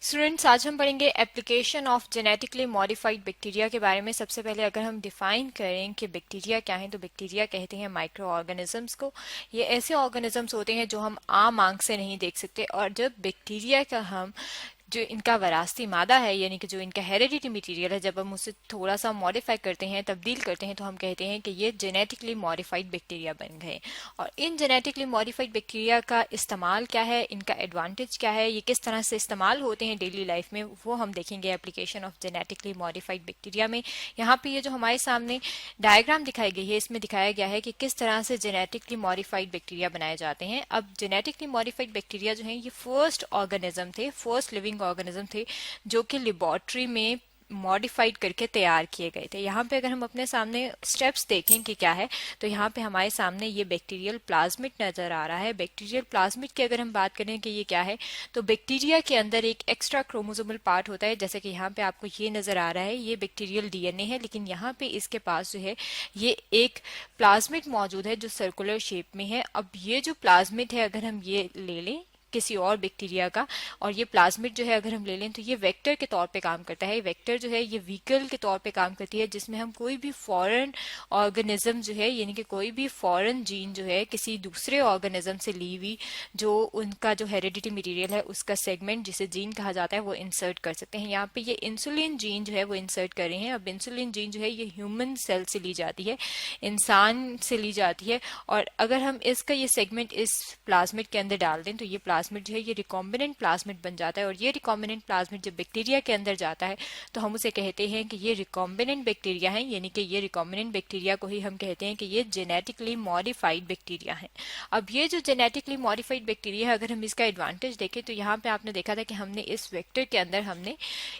Students, आज हम पढ़ेंगे application of genetically modified bacteria के बारे में। सबसे पहले अगर हम डिफाइन करें कि बैक्टीरिया क्या है, तो बैक्टीरिया कहते हैं माइक्रो ऑर्गेनिजम्स को। ये ऐसे ऑर्गेनिजम्स होते हैं जो हम आम आंख से नहीं देख सकते, और जब बैक्टीरिया का हम जो इनका वरासती मादा है, यानी कि जो इनका हेरेडिटी मटेरियल है, जब हम उसे थोड़ा सा मॉडिफाई करते हैं, तब्दील करते हैं, तो हम कहते हैं कि ये जेनेटिकली मॉडिफाइड बैक्टीरिया बन गए। और इन जेनेटिकली मॉडिफाइड बैक्टीरिया का इस्तेमाल क्या है, इनका एडवांटेज क्या है, ये किस तरह से इस्तेमाल होते हैं डेली लाइफ में, वो हम देखेंगे application of genetically modified bacteria में। यहाँ पे ये जो हमारे सामने डायग्राम दिखाई गई है, इसमें दिखाया गया है कि किस तरह से जेनेटिकली मॉडिफाइड बैक्टीरिया बनाए जाते हैं। अब जेनेटिकली मॉडिफाइड बैक्टीरिया जो है, ये फर्स्ट ऑर्गेनिज्म थे, फर्स्ट लिविंग ऑर्गेनिज्म थे, जो कि लेबोरेटरी में मॉडिफाइड करके तैयार किए गए थे। यहाँ पे अगर हम अपने सामने स्टेप्स देखें कि क्या है, तो यहाँ पे हमारे सामने ये बैक्टीरियल प्लाज्मिड नजर आ रहा है। बैक्टीरियल प्लाज्मिड की अगर हम बात करें कि ये क्या है, तो बैक्टीरिया के अंदर एक एक्स्ट्रा क्रोमोसोमल पार्ट होता है, जैसे कि यहाँ पे आपको ये नजर आ रहा है, ये बैक्टीरियल डीएनए है, लेकिन यहाँ पे इसके पास जो है ये एक प्लाज्मिड मौजूद है जो सर्कुलर शेप में है। अब ये जो प्लाज्मिड है, अगर हम ये ले लें किसी और बैक्टीरिया का, और ये प्लाज्मिड जो है अगर हम ले लें, तो ये वेक्टर के तौर पे काम करता है। वेक्टर जो है ये व्हीकल के तौर पे काम करती है, जिसमें हम कोई भी फॉरेन ऑर्गेनिज्म जो है, यानी कि कोई भी फॉरेन जीन जो है किसी दूसरे ऑर्गेनिज्म से ली हुई, जो उनका जो हेरिडिटी मटेरियल है उसका सेगमेंट जिसे जीन कहा जाता है, वो इंसर्ट कर सकते हैं। यहाँ पे ये इंसुलिन जीन जो है वो इंसर्ट कर रहे हैं। अब इंसुलिन जीन जो है ये ह्यूमन सेल से ली जाती है, इंसान से ली जाती है, और अगर हम इसका ये सेगमेंट इस प्लाज्मिड के अंदर डाल दें, तो ये प्लाज्मिड जो है ये रिकॉम्बिनेंट प्लाज्मिड बन जाता है। और ये रिकॉम्बिनेंट प्लाज्मिड जब बैक्टीरिया के अंदर जाता है, तो हम उसे कहते हैं कि ये रिकॉम्बिनेंट बैक्टीरिया है, यानी कि ये रिकॉम्बिनेंट बैक्टीरिया को ही हम कहते हैं कि ये जेनेटिकली मॉडिफाइड बैक्टीरिया है। अब ये जो जेनेटिकली मॉडिफाइड बैक्टीरिया है, अगर हम इसका एडवांटेज देखें, तो यहाँ पे आपने देखा था कि हमने इस वेक्टर के अंदर हमने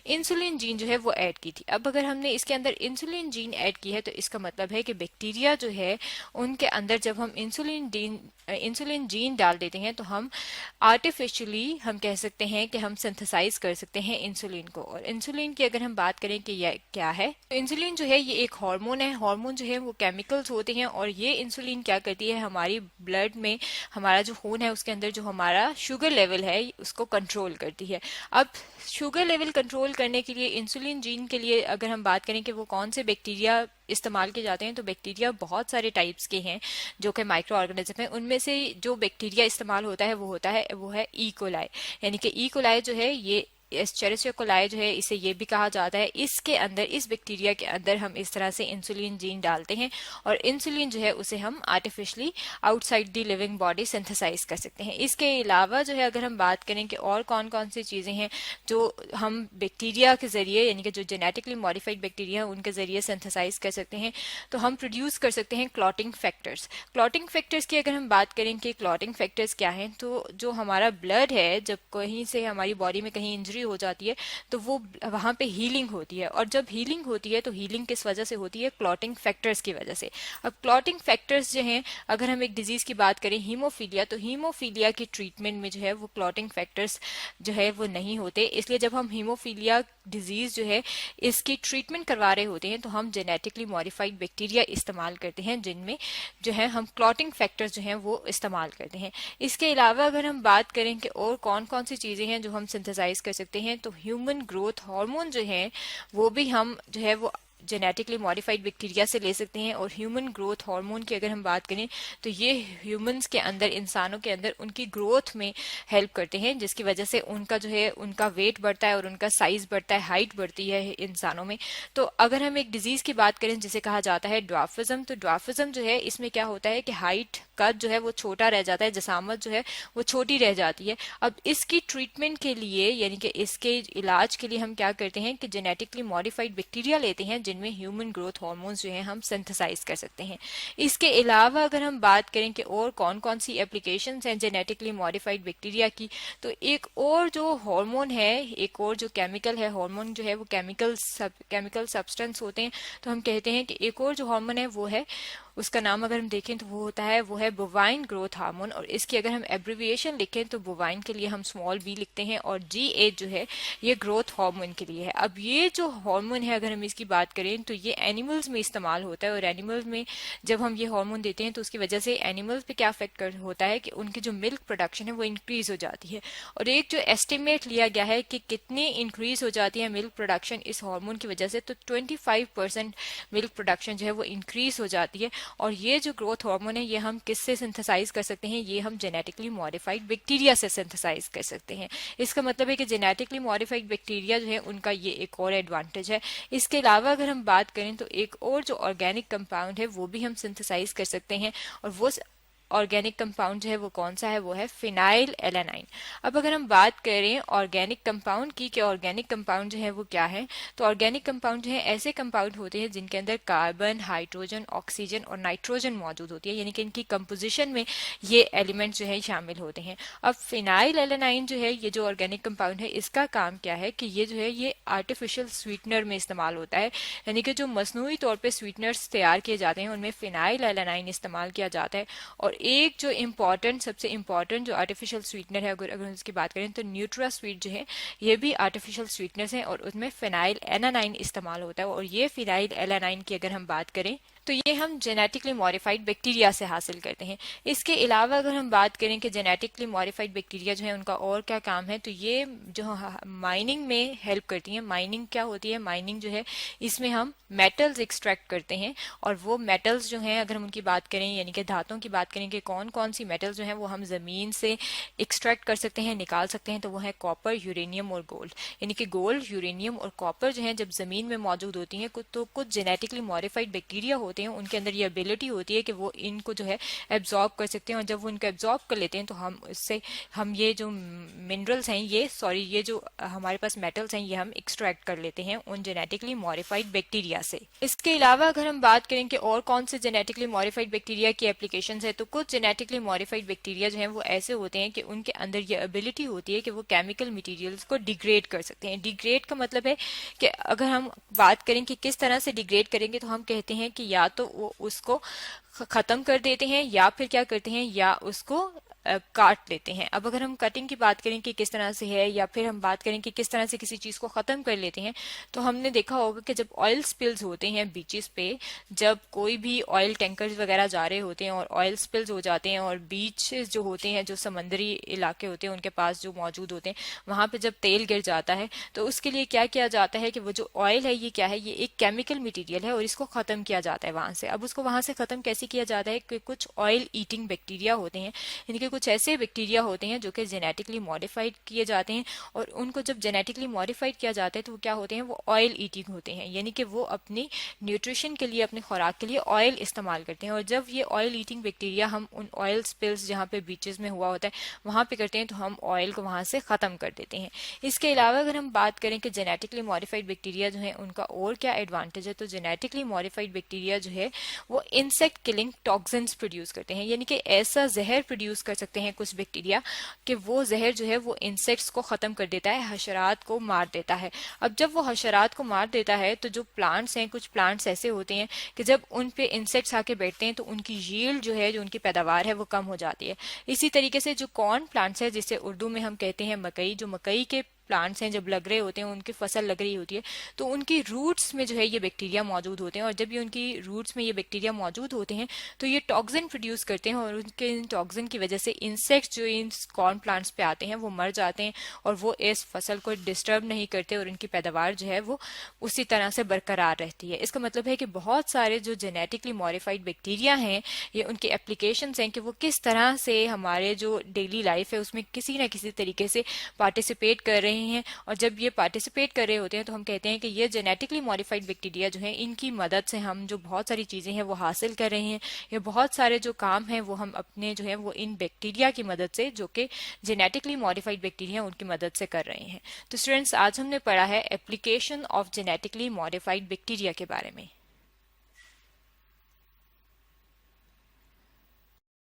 इंसुलिन जीन जो है वो ऐड की थी। अब अगर हमने इसके अंदर इंसुलिन जीन ऐड की है, तो इसका मतलब है कि बैक्टीरिया जो है उनके अंदर जब हम इंसुलिन जीन डाल देते हैं, तो हम आर्टिफिशियली हम कह सकते हैं कि हम सिंथेसाइज कर सकते हैं इंसुलिन को। और इंसुलिन की अगर हम बात करें कि यह क्या है, तो इंसुलिन जो है ये एक हार्मोन है। हार्मोन जो है वो केमिकल्स होते हैं, और ये इंसुलिन क्या करती है, हमारी ब्लड में हमारा जो खून है उसके अंदर जो हमारा शुगर लेवल है उसको कंट्रोल करती है। अब शुगर लेवल कंट्रोल करने के लिए इंसुलिन जीन के लिए अगर हम बात करें कि वो कौन से बैक्टीरिया इस्तेमाल किए जाते हैं, तो बैक्टीरिया बहुत सारे टाइप्स के हैं जो कि माइक्रो ऑर्गेनिज्म है। उनमें से जो बैक्टीरिया इस्तेमाल होता है वो है ई कोलाई, यानी कि ई कोलाई जो है ये एस्चेरिचिया कोलाई जो है, इसे ये भी कहा जाता है। इसके अंदर, इस बैक्टीरिया के अंदर हम इस तरह से इंसुलिन जीन डालते हैं, और इंसुलिन जो है उसे हम artificially outside the living body synthesize कर सकते हैं। इसके अलावा जो है अगर हम बात करें कि और कौन कौन सी चीजें हैं जो हम बैक्टीरिया के जरिए, यानी कि जो जेनेटिकली मॉडिफाइड बैक्टीरिया है उनके जरिए सिंथेसाइज कर सकते हैं, तो हम प्रोड्यूस कर सकते हैं क्लॉटिंग फैक्टर्स। क्लॉटिंग फैक्टर्स की अगर हम बात करें कि क्लॉटिंग फैक्टर्स क्या हैं, तो जो हमारा ब्लड है, जब कहीं से हमारी बॉडी में कहीं इंजरी हो जाती है, तो वो वहां पे हीलिंग होती है। और जब हीलिंग होती है, तो हीलिंग किस वजह से होती है, क्लॉटिंग फैक्टर्स की वजह से। अब क्लॉटिंग फैक्टर्स जो हैं, अगर हम एक डिजीज की बात करें हीमोफीलिया, तो हीमोफीलिया की ट्रीटमेंट में जो है वो क्लॉटिंग फैक्टर्स जो है वो नहीं होते। इसलिए जब हम हीमोफीलिया डिजीज जो है इसकी ट्रीटमेंट करवा रहे होते हैं, तो हम जेनेटिकली मॉडिफाइड बैक्टीरिया इस्तेमाल करते हैं, जिनमें जो है हम क्लॉटिंग फैक्टर्स जो हैं वो इस्तेमाल करते हैं। इसके अलावा अगर हम बात करें कि और कौन कौन सी चीजें हैं जो हम सिंथेसाइज कर सकते हैं, तो ह्यूमन ग्रोथ हार्मोन जो है वो भी हम जो है वो जेनेटिकली मॉडिफाइड बैक्टीरिया से ले सकते हैं। और ह्यूमन ग्रोथ हार्मोन की अगर हम बात करें, तो ये ह्यूमंस के अंदर, इंसानों के अंदर उनकी ग्रोथ में हेल्प करते हैं, जिसकी वजह से उनका जो है उनका वेट बढ़ता है और उनका साइज बढ़ता है, हाइट बढ़ती है इंसानों में। तो अगर हम एक डिजीज की बात करें जिसे कहा जाता है ड्वार्फिज्म, तो ड्वार्फिज्म जो है इसमें क्या होता है कि हाइट कद जो है वो छोटा रह जाता है, जसामत जो है वो छोटी रह जाती है। अब इसकी ट्रीटमेंट के लिए, यानी कि इसके इलाज के लिए हम क्या करते हैं कि जेनेटिकली मॉडिफाइड बैक्टीरिया लेते हैं, जिनमें ह्यूमन ग्रोथ हार्मोन्स जो है हम सिंथेसाइज कर सकते हैं। इसके अलावा अगर हम बात करें कि और कौन कौन सी एप्लीकेशंस हैं जेनेटिकली मॉडिफाइड बैक्टीरिया की, तो एक और जो हार्मोन है, एक और जो केमिकल है, हार्मोन जो है वो केमिकल सब्सटेंस होते हैं, तो हम कहते हैं कि एक और जो हार्मोन है वो है उसका नाम अगर हम देखें तो वो है बोवाइन ग्रोथ हार्मोन, और इसकी अगर हम एब्रिविएशन लिखें तो बोवाइन के लिए हम स्मॉल बी लिखते हैं, और G8 जो है ये ग्रोथ हार्मोन के लिए है। अब ये जो हार्मोन है अगर हम इसकी बात करें तो ये एनिमल्स में इस्तेमाल होता है, और एनिमल्स में जब हम ये हार्मोन देते हैं तो उसकी वजह से एनिमल्स पे क्या इफेक्ट होता है कि उनकी जो मिल्क प्रोडक्शन है वो इंक्रीज हो जाती है। और एक जो एस्टिमेट लिया गया है कि कितनी इंक्रीज हो जाती है मिल्क प्रोडक्शन इस हार्मोन की वजह से, तो 25% मिल्क प्रोडक्शन जो है वो इंक्रीज हो जाती है। और ये जो ग्रोथ हार्मोन है ये हम किससे सिंथेसाइज कर सकते हैं, ये हम जेनेटिकली मॉडिफाइड बैक्टीरिया से सिंथेसाइज कर सकते हैं। इसका मतलब है कि जेनेटिकली मॉडिफाइड बैक्टीरिया जो है उनका ये एक और एडवांटेज है। इसके अलावा अगर हम बात करें तो एक और जो ऑर्गेनिक कंपाउंड है वो भी हम सिंथेसाइज कर सकते हैं, और वो ऑर्गेनिक कंपाउंड जो है वो कौन सा है, वो है फिनाइल एलानाइन। अब अगर हम बात करें ऑर्गेनिक कंपाउंड की कि ऑर्गेनिक कंपाउंड जो है वो क्या है, तो ऑर्गेनिक कंपाउंड जो है ऐसे कंपाउंड होते हैं जिनके अंदर कार्बन, हाइड्रोजन, ऑक्सीजन और नाइट्रोजन मौजूद होती है, यानी कि इनकी कंपोजिशन में ये एलिमेंट जो है शामिल होते हैं। अब फिनाइल एलानाइन जो है ये जो ऑर्गेनिक कंपाउंड है इसका काम क्या है कि ये जो है ये आर्टिफिशियल स्वीटनर में इस्तेमाल होता है, यानी कि जो मसनूई तौर पर स्वीटनर्स तैयार किए जाते हैं उनमें फिनाइल एलानाइन इस्तेमाल किया जाता है। और एक जो सबसे इम्पॉर्टेंट जो आर्टिफिशियल स्वीटनर है अगर उसकी बात करें तो न्यूट्रा स्वीट जो है ये भी आर्टिफिशियल स्वीटनर्स हैं, और उसमें फिनाइल एलानाइन इस्तेमाल होता है। और ये फिनाइल एलानाइन की अगर हम बात करें तो ये हम जेनेटिकली मॉडिफाइड बैक्टीरिया से हासिल करते हैं। इसके अलावा अगर हम बात करें कि जेनेटिकली मॉडिफाइड बैक्टीरिया जो है उनका और क्या काम है, तो ये जो माइनिंग में हेल्प करती है। माइनिंग क्या होती है, माइनिंग जो है इसमें हम मेटल्स एक्सट्रैक्ट करते हैं, और वो मेटल्स जो हैं अगर हम उनकी बात करें यानी कि धातुओं की बात करें कि कौन कौन सी मेटल्स जो हैं वो हम जमीन से एक्सट्रैक्ट कर सकते हैं, निकाल सकते हैं, तो वो है कॉपर, यूरेनियम और गोल्ड। यानी कि गोल्ड, यूरेनियम और कॉपर जो है जब जमीन में मौजूद होती हैं तो कुछ जेनेटिकली मॉडिफाइड बैक्टीरिया होते हैं उनके अंदर ये एबिलिटी होती है कि वो इनको जो है एब्जॉर्ब कर सकते हैं, और जब वो इनको एब्जॉर्ब कर लेते हैं तो हम ये जो मिनरल्स हैं ये जो हमारे पास मेटल्स हैं ये हम एक्सट्रैक्ट कर लेते हैं उन जेनेटिकली मॉडिफाइड बैक्टीरिया से। इसके अलावा अगर हम बात करें कि और कौन से जेनेटिकली मॉडिफाइड बैक्टीरिया की एप्लीकेशंस है, तो कुछ जेनेटिकली मॉडिफाइड बैक्टीरिया जो हैं वो ऐसे होते हैं कि उनके अंदर ये एबिलिटी होती है कि वो केमिकल मटेरियल्स को डिग्रेड कर सकते हैं। डिग्रेड का मतलब है कि अगर हम बात करें कि किस तरह से डिग्रेड करेंगे, तो हम कहते हैं कि या तो वो उसको खत्म कर देते हैं या फिर क्या करते हैं या उसको काट लेते हैं। अब अगर हम कटिंग की बात करें कि किस तरह से है, या फिर हम बात करें कि किस तरह से किसी चीज को खत्म कर लेते हैं, तो हमने देखा होगा कि जब ऑयल स्पिल्स होते हैं बीचेस पे, जब कोई भी ऑयल टैंकर्स वगैरह जा रहे होते हैं और ऑयल स्पिल्स हो जाते हैं, और बीचेस जो होते हैं जो समंदरी इलाके होते हैं उनके पास जो मौजूद होते हैं वहां पे जब तेल गिर जाता है तो उसके लिए क्या किया जाता है कि वो जो ऑयल है ये क्या है, ये एक केमिकल मटीरियल है और इसको खत्म किया जाता है वहां से। अब उसको वहां से खत्म कैसे किया जाता है कि कुछ ऑयल ईटिंग बैक्टीरिया होते हैं, इनके कुछ ऐसे बैक्टीरिया होते हैं जो कि जेनेटिकली मॉडिफाइड किए जाते हैं, और उनको जब जेनेटिकली मॉडिफाइड किया जाता है तो वो क्या होते हैं, वो ऑयल ईटिंग होते हैं, यानी कि वो अपनी न्यूट्रिशन के लिए, अपनी खुराक के लिए ऑयल इस्तेमाल करते हैं। और जब ये ऑयल ईटिंग बैक्टीरिया हम उन ऑयल स्पिल्स जहाँ पे बीचेस में हुआ होता है वहां पे करते हैं तो हम ऑयल को वहां से खत्म कर देते हैं। इसके अलावा अगर हम बात करें कि जेनेटिकली मॉडिफाइड बैक्टीरिया जो है उनका और क्या एडवांटेज है, तो जेनेटिकली मॉडिफाइड बैक्टीरिया जो है वो इंसेक्ट किलिंग टॉक्सिन्स प्रोड्यूस करते हैं, यानी कि ऐसा जहर प्रोड्यूस कर सकते हैं कुछ बैक्टीरिया कि वो जहर जो है वो इंसेक्ट्स को खत्म कर देता है, हशरात को मार देता है। अब जब वो हशरात को मार देता है तो जो प्लांट्स हैं, कुछ प्लांट्स ऐसे होते हैं कि जब उन पे इंसेक्ट्स आके बैठते हैं तो उनकी यील्ड जो है, जो उनकी पैदावार है वो कम हो जाती है। इसी तरीके से जो कॉर्न प्लांट्स है जिसे उर्दू में हम कहते हैं मकई, जो मकई के प्लांट्स हैं जब लग रहे होते हैं, उनकी फसल लग रही होती है, तो उनकी रूट्स में जो है ये बैक्टीरिया मौजूद होते हैं, और जब ये उनकी रूट्स में ये बैक्टीरिया मौजूद होते हैं तो ये टॉक्सिन प्रोड्यूस करते हैं, और उनके इन टॉक्सिन की वजह से इंसेक्ट्स जो इन कॉर्न प्लांट्स पे आते हैं वो मर जाते हैं, और वो इस फसल को डिस्टर्ब नहीं करते, और इनकी पैदावार जो है वो उसी तरह से बरकरार रहती है। इसका मतलब है कि बहुत सारे जो जेनेटिकली मॉडिफाइड बैक्टीरिया हैं ये उनके एप्लीकेशंस हैं कि वो किस तरह से हमारे जो डेली लाइफ है उसमें किसी न किसी तरीके से पार्टिसिपेट कर रहे हैं, और जब ये पार्टिसिपेट कर रहे होते हैं तो हम कहते हैं कि ये जेनेटिकली मॉडिफाइड बैक्टीरिया जो है इनकी मदद से हम जो बहुत सारी चीजें हैं वो हासिल कर रहे हैं, ये बहुत सारे जो काम हैं वो हम अपने जो है वो इन बैक्टीरिया की मदद से, जो कि जेनेटिकली मॉडिफाइड बैक्टीरिया उनकी मदद से कर रहे हैं। तो स्टूडेंट्स आज हमने पढ़ा है application of genetically modified bacteria के बारे में।